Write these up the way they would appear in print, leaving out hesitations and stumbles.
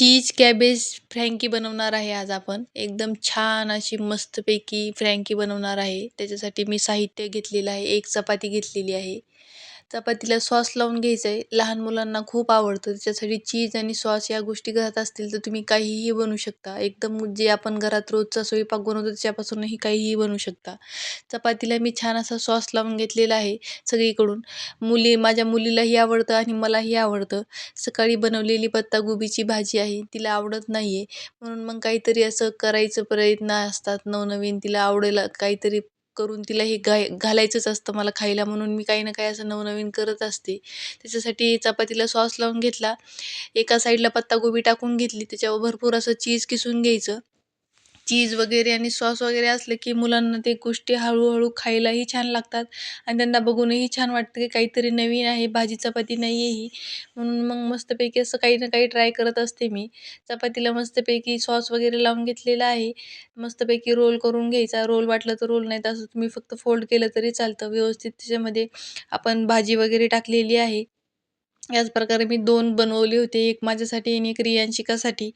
चीज cabbage Frankie बनवणार आहे आज आपण. एकदम छान अशी मस्तपैकी फ्रँकी बनवणार आहे. त्याच्यासाठी मी साहित्य घेतलेलं आहे. एक चपाती घेतलेली आहे. चपातीला सॉस लावून घ्यायचं आहे. लहान मुलांना खूप आवडतं. त्याच्यासाठी चीज आणि सॉस या गोष्टी घरात असतील तर तुम्ही काहीही बनवू शकता. एकदम जे आपण घरात रोजचा स्वयंपाक बनवतो त्याच्यापासूनही काहीही बनवू शकता. चपातीला मी छान असा सॉस लावून घेतलेला आहे सगळीकडून. माझ्या मुलीलाही आवडतं आणि मलाही आवडतं. सकाळी बनवलेली पत्ताकोबीची भाजी आहे, तिला आवडत नाही आहे. म्हणून मग काहीतरी असं करायचं प्रयत्न असतात नवनवीन. तिला आवडेल काहीतरी करून तिला हे घालायचंच असतं मला खायला, म्हणून मी काही ना काही असं नवनवीन करत असते. त्याच्यासाठी चपातीला सॉस लावून घेतला. एका साईडला पत्ताकोबी टाकून घेतली. त्याच्यावर भरपूर असं चीज किसून घ्यायचं. चीज वगैरे आणि सॉस वगैरे असलं की मुलांना ते गोष्टी हळू खायलाही छान लागतात आणि त्यांना बघूनही छान वाटतं की काहीतरी नवीन आहे, भाजी चपाती नाही आहे ही. म्हणून मग मस्तपैकी असं काही ना काही ट्राय करत असते मी. चपातीला मस्तपैकी सॉस वगैरे लावून घेतलेला आहे. मस्तपैकी रोल करून घ्यायचा. रोल वाटलं तर रोल, नाही तर असं तुम्ही फक्त फोल्ड केलं तरी चालतं. व्यवस्थित त्याच्यामध्ये आपण भाजी वगैरे टाकलेली आहे. याच प्रकारे मी 2 बनवले होते. एक माझ्यासाठी आणि एक रियांशिकासाठी.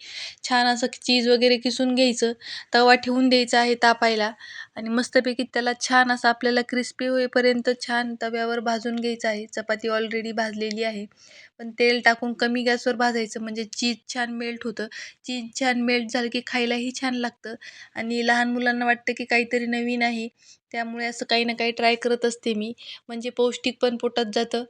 छान असं चीज वगैरे किसून घ्यायचं. तवा ठेवून द्यायचा आहे तापायला आणि मस्तपैकी त्याला छान असं आपल्याला क्रिस्पी होईपर्यंत छान तव्यावर भाजून घ्यायचं आहे. चपाती ऑलरेडी भाजलेली आहे. पण तेल टाकून कमी गॅसवर भाजायचं म्हणजे चीज छान मेल्ट होतं. चीज छान मेल्ट झालं की खायलाही छान लागतं आणि लहान मुलांना वाटतं की काहीतरी नवीन आहे. त्यामुळे असं काही ना काही ट्राय करत असते मी. म्हणजे पौष्टिक पण पोटात जातं.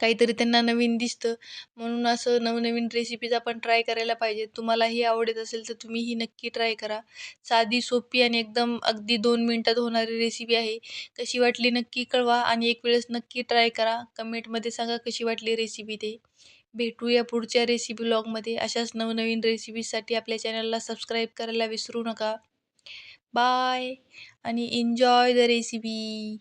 काहीतरी त्यांना नवीन दिसतं. म्हणून असं नवनवीन रेसिपीज आपण ट्राय करायला पाहिजे. तुम्हालाही आवडत असेल तर तुम्हीही नक्की ट्राय करा. साधी, सोपी आणि एकदम अगदी 2 मिनिटात होणारी रेसिपी आहे. कशी वाटली नक्की कळवा आणि एक वेळेस नक्की ट्राय करा. कमेंटमध्ये सांगा कशी वाटली रेसिपी ते. भेटूया पुढच्या रेसिपी व्लॉगमध्ये. अशाच नवनवीन रेसिपीजसाठी आपल्या चॅनलला सबस्क्राईब करायला विसरू नका. बाय आणि एन्जॉय द रेसिपी.